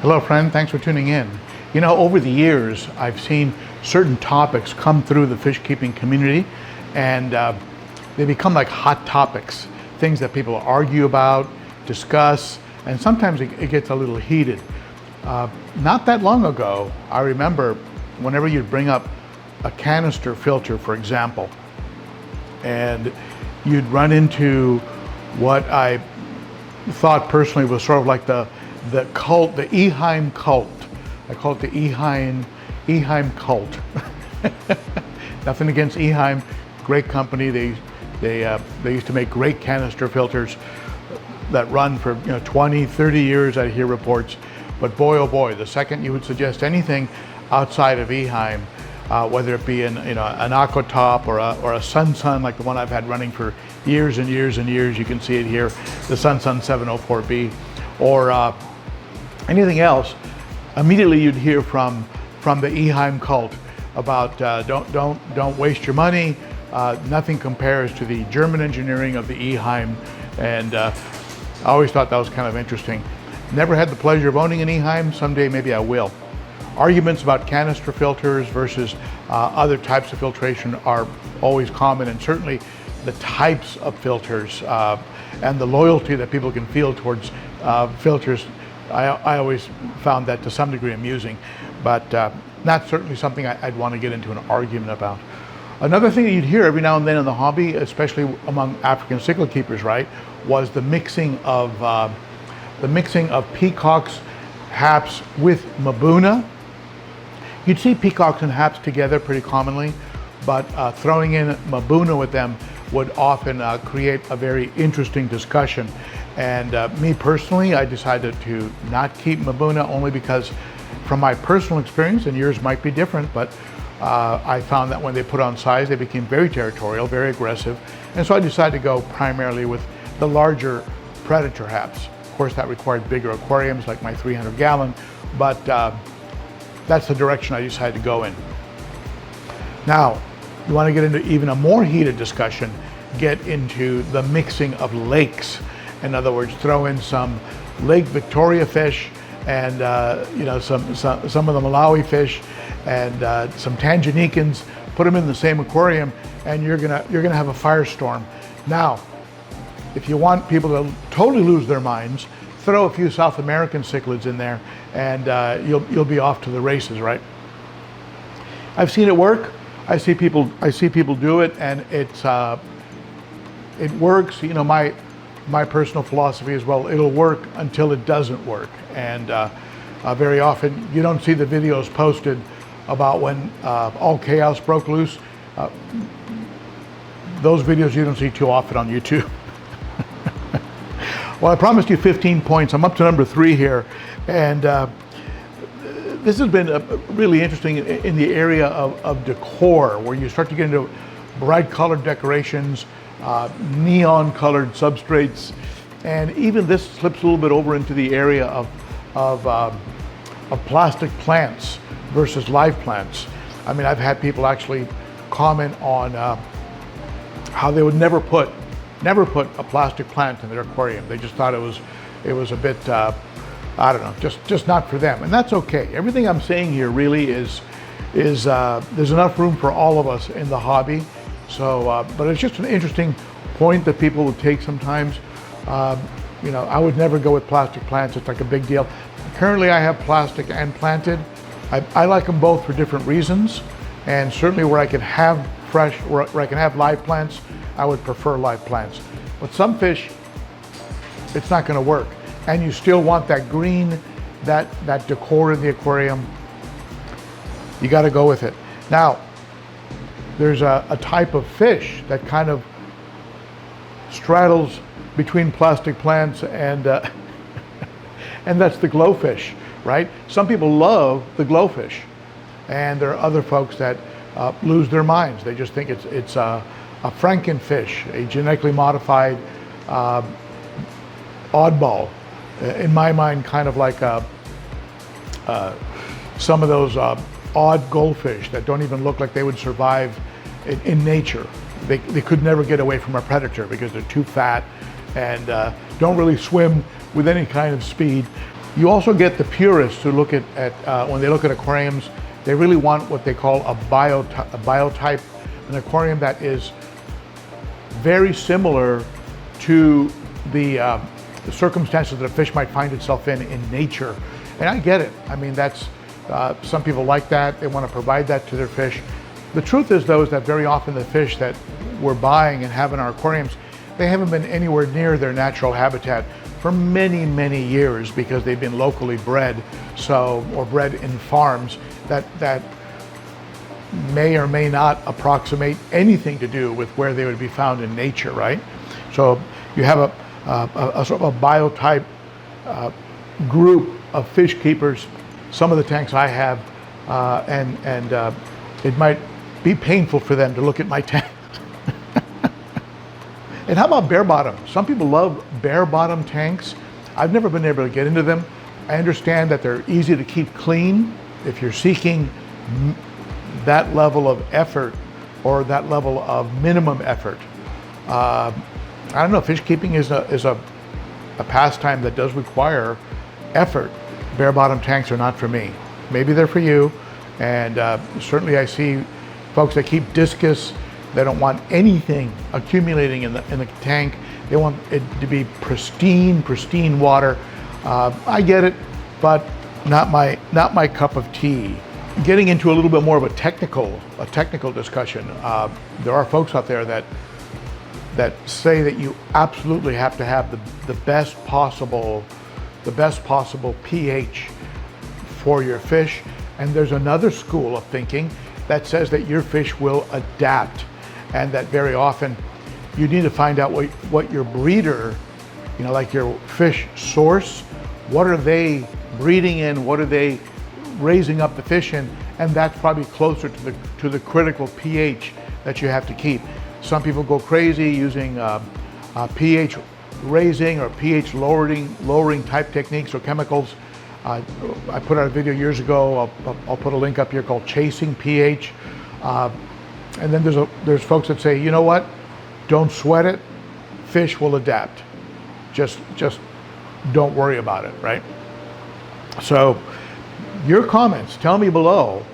Hello friend, thanks for tuning in. You know, over the years, I've seen certain topics come through the fish keeping community, and they become like hot topics, things that people argue about, discuss, and sometimes it gets a little heated. Not that long ago, I remember whenever you'd bring up a canister filter, for example, and you'd run into what I thought personally was sort of like the cult, the Eheim cult. I call it the Eheim cult. Nothing against Eheim, great company. They used to make great canister filters that run for 20, 30 years. I hear reports, but boy, oh boy, the second you would suggest anything outside of Eheim, whether it be an Aquatop or a Sun like the one I've had running for years and years and years. You can see it here, the Sun 704B, or anything else. Immediately you'd hear from the Eheim cult about don't waste your money. Nothing compares to the German engineering of the Eheim, and I always thought that was kind of interesting. Never had the pleasure of owning an Eheim. Someday maybe I will. Arguments about canister filters versus other types of filtration are always common, and certainly the types of filters and the loyalty that people can feel towards filters. I always found that to some degree amusing, but not certainly something I'd want to get into an argument about. Another thing that you'd hear every now and then in the hobby, especially among African cichlid keepers, right, was the mixing of peacocks, haps with Mbuna. You'd see peacocks and haps together pretty commonly, but throwing in Mbuna with them would often create a very interesting discussion. And me personally, I decided to not keep Mbuna only because, from my personal experience, and yours might be different, but I found that when they put on size, they became very territorial, very aggressive. And so I decided to go primarily with the larger predator haps. Of course, that required bigger aquariums like my 300-gallon, but that's the direction I decided to go in. Now, you want to get into even a more heated discussion, get into the mixing of lakes. In other words, throw in some Lake Victoria fish and some of the Malawi fish and some Tanganyikans. Put them in the same aquarium, and you're gonna have a firestorm. Now, if you want people to totally lose their minds, throw a few South American cichlids in there, and you'll be off to the races, right? I've seen it work. I see people do it, and it works. You know, my personal philosophy is, well, it'll work until it doesn't work. And very often you don't see the videos posted about when all chaos broke loose. Those videos you don't see too often on YouTube. Well, I promised you 15 points. I'm up to number 3 here. And this has been really interesting in the area of decor, where you start to get into bright colored decorations, neon colored substrates, and even this slips a little bit over into the area of plastic plants versus live plants. I mean, I've had people actually comment on how they would never put a plastic plant in their aquarium. They just thought it was a bit I don't know, just not for them, and that's okay. Everything I'm saying here really is there's enough room for all of us in the hobby. So, but it's just an interesting point that people would take sometimes. I would never go with plastic plants. It's like a big deal. Currently, I have plastic and planted. I like them both for different reasons, and certainly where I can have where I can have live plants, I would prefer live plants. But some fish, it's not going to work, and you still want that green, that decor in the aquarium. You got to go with it. Now, there's a type of fish that kind of straddles between plastic plants and and that's the glowfish, right? Some people love the glowfish, and there are other folks that lose their minds. They just think it's a Frankenfish, a genetically modified oddball. In my mind, kind of like some of those odd goldfish that don't even look like they would survive in nature. They could never get away from a predator because they're too fat and don't really swim with any kind of speed. You also get the purists who look at when they look at aquariums, they really want what they call a biotype, an aquarium that is very similar to the circumstances that a fish might find itself in nature. And I get it. I mean, that's some people like that. They want to provide that to their fish. The truth is, though, is that very often the fish that we're buying and have in our aquariums, they haven't been anywhere near their natural habitat for many, many years because they've been locally bred, or bred in farms that may or may not approximate anything to do with where they would be found in nature, right? So you have a sort of a biotype group of fish keepers. Some of the tanks I have, and it might be painful for them to look at my tank. And how about bare bottom? Some people love bare bottom tanks. I've never been able to get into them. I understand that they're easy to keep clean. If you're seeking that level of effort or that level of minimum effort, I don't know, fish keeping is a pastime that does require effort. Bare bottom tanks are not for me. Maybe they're for you. And certainly I see folks that keep discus. They don't want anything accumulating in the tank. They want it to be pristine water. I get it, but not my cup of tea. Getting into a little bit more of a technical discussion. There are folks out there that say that you absolutely have to have the best possible pH for your fish. And there's another school of thinking that says that your fish will adapt, and that very often you need to find out what your breeder, like your fish source, what are they breeding in, what are they raising up the fish in, and that's probably closer to the critical pH that you have to keep. Some people go crazy using pH raising or pH lowering type techniques or chemicals. I put out a video years ago. I'll put a link up here called Chasing pH. And then there's folks that say, you know what? Don't sweat it. Fish will adapt. Just don't worry about it, right? So your comments, tell me below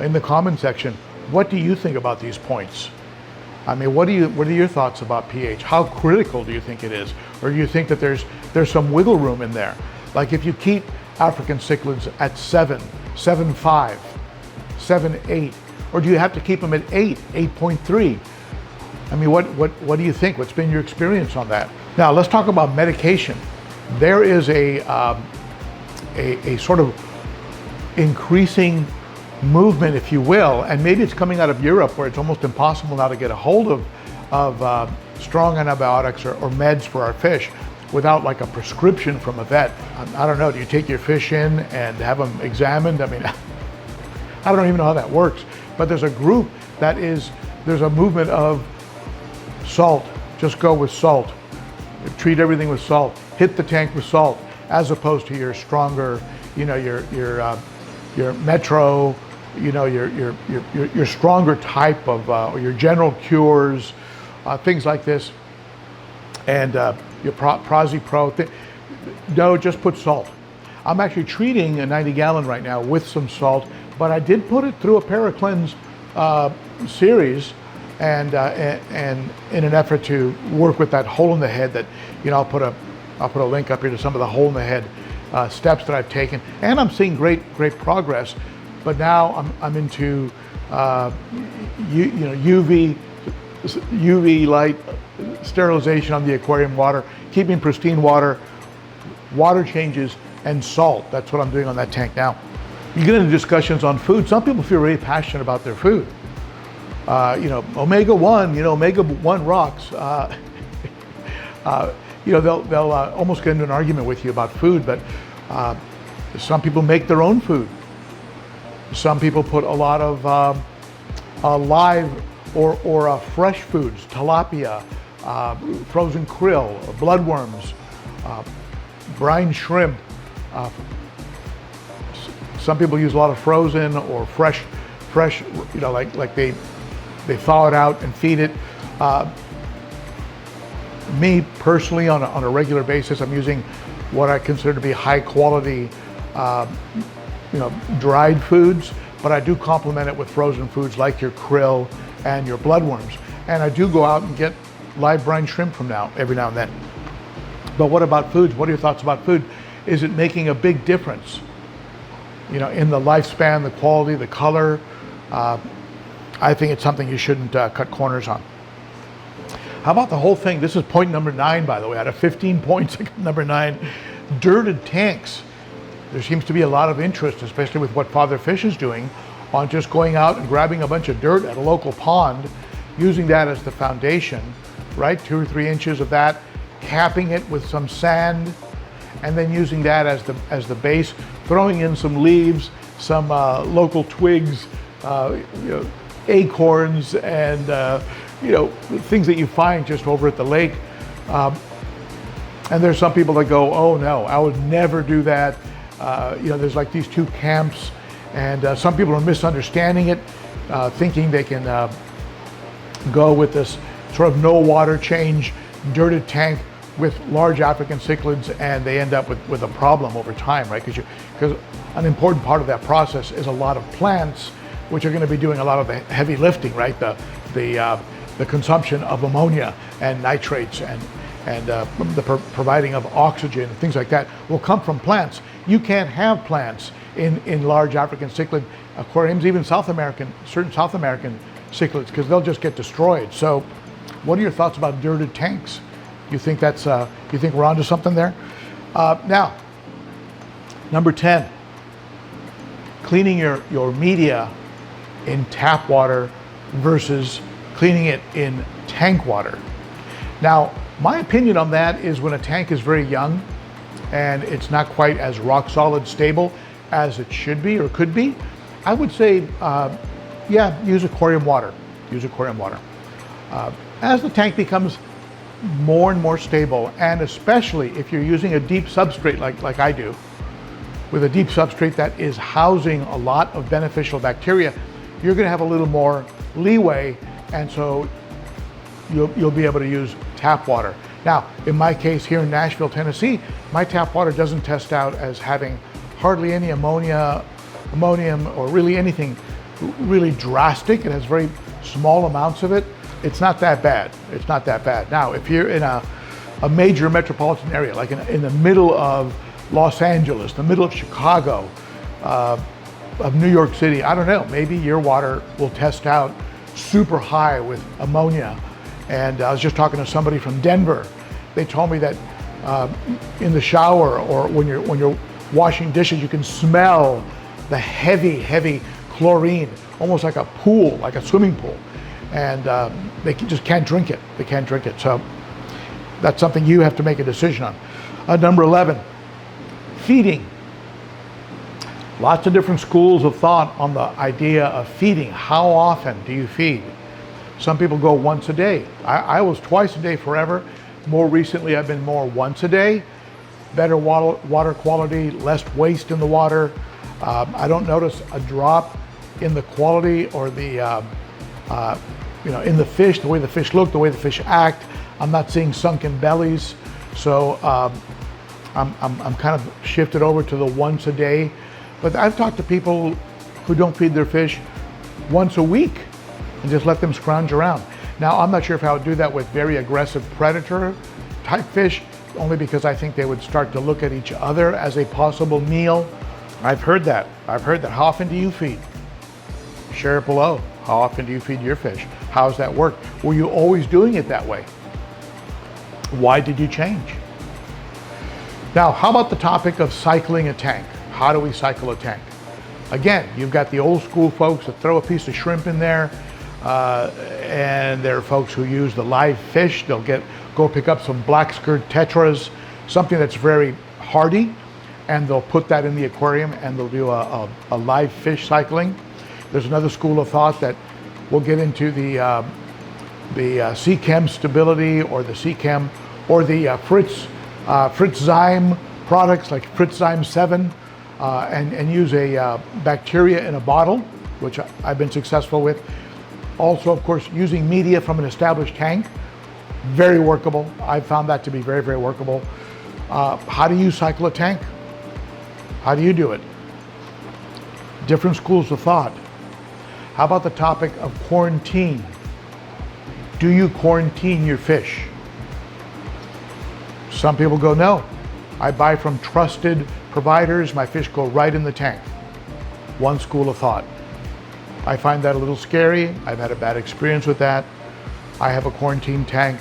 in the comment section, what do you think about these points? I mean, what are your thoughts about pH? How critical do you think it is? Or do you think that there's some wiggle room in there? Like if you keep African cichlids at 7, 7.5, 7.8, or do you have to keep them at 8, 8.3? I mean, what do you think? What's been your experience on that? Now let's talk about medication. There is a sort of increasing movement, if you will, and maybe it's coming out of Europe where it's almost impossible now to get a hold of strong antibiotics or meds for our fish without like a prescription from a vet. I don't know, do you take your fish in and have them examined? I mean, I don't even know how that works, but there's a group there's a movement of salt, just go with salt. Treat everything with salt, hit the tank with salt, as opposed to your stronger, your Metro, your stronger type of, your general cures, things like this, and your Prozi Pro. No, just put salt. I'm actually treating a 90 gallon right now with some salt, but I did put it through a ParaCleanse series, and in an effort to work with that hole in the head that, I'll put a link up here to some of the hole in the head steps that I've taken, and I'm seeing great progress. But now I'm into UV light sterilization on the aquarium water, keeping pristine water changes, and salt. That's what I'm doing on that tank now. You get into discussions on food. Some people feel really passionate about their food. Omega-1, Omega-1 rocks. They'll almost get into an argument with you about food, but some people make their own food. Some people put a lot of live or fresh foods, tilapia, frozen krill, bloodworms, brine shrimp. Some people use a lot of frozen or fresh, like they thaw it out and feed it. Me personally, on a regular basis, I'm using what I consider to be high quality, dried foods, but I do complement it with frozen foods like your krill and your bloodworms. And I do go out and get live brine shrimp from every now and then. But what about foods? What are your thoughts about food? Is it making a big difference? In the lifespan, the quality, the color. I think it's something you shouldn't cut corners on. How about the whole thing? This is point number 9, by the way. Out of 15 points, I got number 9. Dirted tanks. There seems to be a lot of interest, especially with what Father Fish is doing, on just going out and grabbing a bunch of dirt at a local pond, using that as the foundation, right? 2 or 3 inches of that, capping it with some sand, and then using that as the base, throwing in some leaves, some local twigs, acorns, and things that you find just over at the lake. And there's some people that go, oh no, I would never do that. There's like these 2 camps, and some people are misunderstanding it, thinking they can go with this sort of no water change dirted tank with large African cichlids, and they end up with a problem over time, right? Because an important part of that process is a lot of plants, which are going to be doing a lot of the heavy lifting, right? The consumption of ammonia and nitrates and the providing of oxygen and things like that will come from plants. You can't have plants in large African cichlid aquariums, even certain South American cichlids, because they'll just get destroyed. So what are your thoughts about dirted tanks? You think you think we're onto something there? Now, number 10, cleaning your media in tap water versus cleaning it in tank water. Now, my opinion on that is when a tank is very young and it's not quite as rock solid stable as it should be or could be, I would say, use aquarium water. Use aquarium water. As the tank becomes more and more stable, and especially if you're using a deep substrate like I do, with a deep substrate that is housing a lot of beneficial bacteria, you're going to have a little more leeway, and so you'll be able to use tap water. Now, in my case here in Nashville, Tennessee, my tap water doesn't test out as having hardly any ammonium, or really anything really drastic. It has very small amounts of it. It's not that bad. It's not that bad. Now, if you're in a major metropolitan area, like in the middle of Los Angeles, the middle of Chicago, of New York City, I don't know, maybe your water will test out super high with ammonia. And I was just talking to somebody from Denver. They told me that in the shower or when you're washing dishes, you can smell the heavy chlorine, almost like a pool, like a swimming pool. And they just can't drink it. They can't drink it. So that's something you have to make a decision on. Number 11, feeding. Lots of different schools of thought on the idea of feeding. How often do you feed? Some people go once a day. I was twice a day forever. More recently, I've been more once a day. Better water quality, less waste in the water. I don't notice a drop in the quality or the in the fish, the way the fish look, the way the fish act. I'm not seeing sunken bellies. So I'm kind of shifted over to the once a day. But I've talked to people who don't feed their fish once a week and just let them scrounge around. Now, I'm not sure if I would do that with very aggressive predator type fish, only because I think they would start to look at each other as a possible meal. I've heard that. How often do you feed? Share it below. How often do you feed your fish? How's that work? Were you always doing it that way? Why did you change? Now, how about the topic of cycling a tank? How do we cycle a tank? Again, you've got the old school folks that throw a piece of shrimp in there, and there are folks who use the live fish. They'll go pick up some black skirt tetras, something that's very hardy, and they'll put that in the aquarium and they'll do a live fish cycling. There's another school of thought that we'll get into the C-Chem stability or the C-Chem or the Fritz Zyme products like Fritz Zyme 7 and use a bacteria in a bottle, which I've been successful with. Also, of course, using media from an established tank, very workable. I've found that to be very, very workable. How do you cycle a tank? How do you do it? Different schools of thought. How about the topic of quarantine? Do you quarantine your fish? Some people go, no. I buy from trusted providers, my fish go right in the tank. One school of thought. I find that a little scary. I've had a bad experience with that. I have a quarantine tank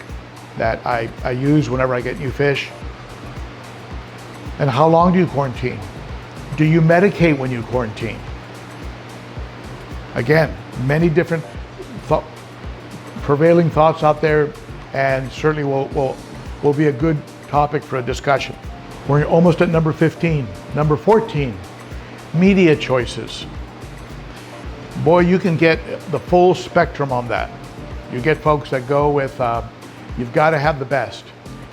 that I use whenever I get new fish. And how long do you quarantine? Do you medicate when you quarantine? Again, many different prevailing thoughts out there, and certainly will be a good topic for a discussion. We're almost at number 15. Number 14, media choices. Boy, you can get the full spectrum on that. You get folks that go with, you've got to have the best.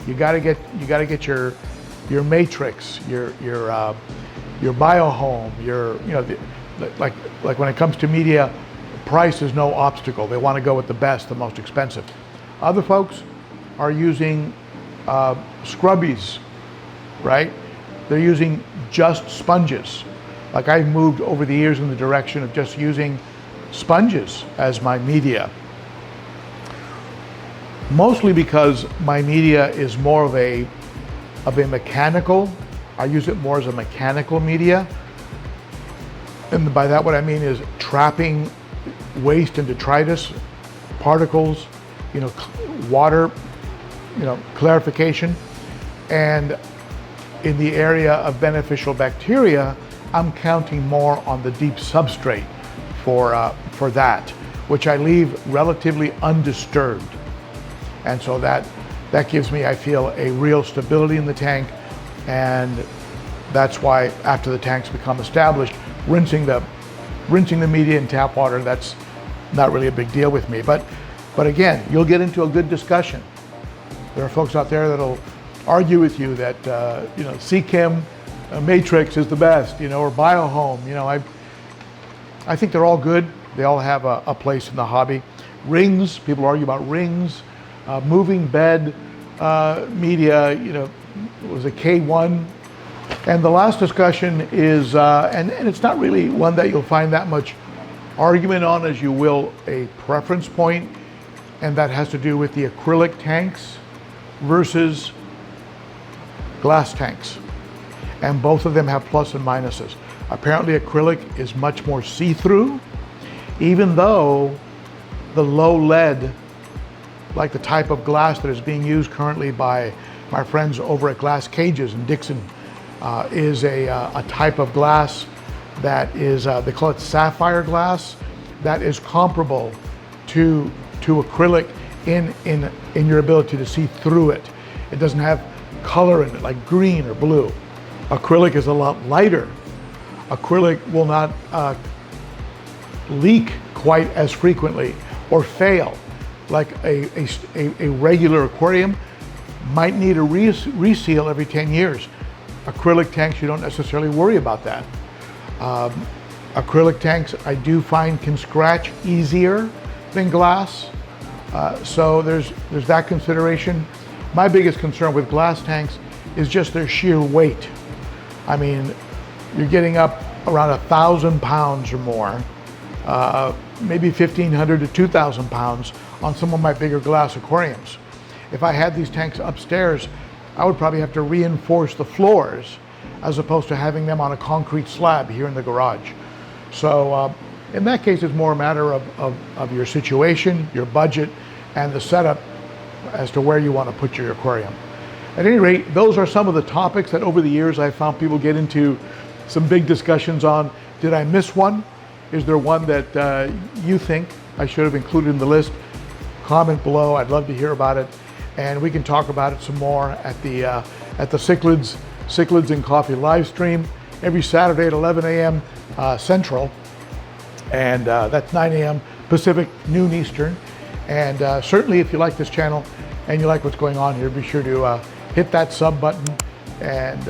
You got to get your matrix, your biohome, like when it comes to media, price is no obstacle. They want to go with the best, the most expensive. Other folks are using scrubbies, right? They're using just sponges. Like I've moved over the years in the direction of just using sponges as my media. Mostly because my media is more of a mechanical. I use it more as a mechanical media. And by that what I mean is trapping waste and detritus, particles, water, clarification. And in the area of beneficial bacteria, I'm counting more on the deep substrate for that, which I leave relatively undisturbed. And so that gives me, I feel, a real stability in the tank. And that's why after the tanks become established, rinsing the media in tap water, that's not really a big deal with me. But again, you'll get into a good discussion. There are folks out there that'll argue with you that Seachem Matrix is the best, or BioHome. I think they're all good. They all have a place in the hobby. Rings, people argue about rings. Moving bed media, was a K1. And the last discussion is, and it's not really one that you'll find that much argument on as you will a preference point, and that has to do with the acrylic tanks versus glass tanks. And both of them have plus and minuses. Apparently acrylic is much more see-through, even though the low lead, like the type of glass that is being used currently by my friends over at Glass Cages in Dixon, is a type of glass that is, they call it sapphire glass, that is comparable to acrylic in your ability to see through it. It doesn't have color in it like green or blue. Acrylic is a lot lighter. Acrylic will not leak quite as frequently or fail. Like a regular aquarium might need a reseal every 10 years. Acrylic tanks, you don't necessarily worry about that. Acrylic tanks, I do find, can scratch easier than glass. So there's that consideration. My biggest concern with glass tanks is just their sheer weight. I mean, you're getting up around 1,000 pounds or more, maybe 1,500 to 2,000 pounds on some of my bigger glass aquariums. If I had these tanks upstairs, I would probably have to reinforce the floors as opposed to having them on a concrete slab here in the garage. So in that case, it's more a matter of your situation, your budget, and the setup as to where you want to put your aquarium. At any rate, those are some of the topics that over the years I've found people get into some big discussions on. Did I miss one? Is there one that you think I should have included in the list? Comment below. I'd love to hear about it, and we can talk about it some more at the Cichlids and Coffee live stream every Saturday at 11 a.m. Central, and that's 9 a.m. Pacific, noon Eastern. And certainly, if you like this channel and you like what's going on here, be sure to hit that sub button and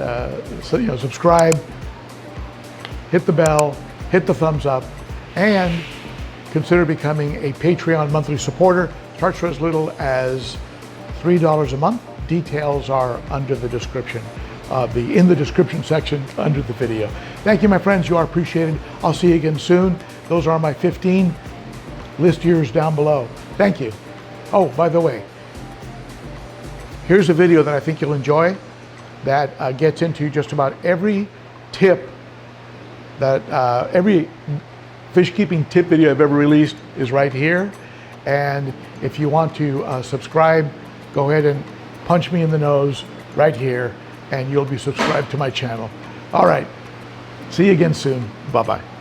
subscribe, hit the bell, hit the thumbs up, and consider becoming a Patreon monthly supporter. Starts for as little as $3 a month, details are under the description, in the description section under the video. Thank you, my friends. You are appreciated. I'll see you again soon. Those are my 15. List yours down below. Thank you. Oh, by the way, here's a video that I think you'll enjoy that gets into just about every tip that every fish keeping tip video I've ever released is right here. And if you want to subscribe, go ahead and punch me in the nose right here and you'll be subscribed to my channel. All right, see you again soon. Bye-bye.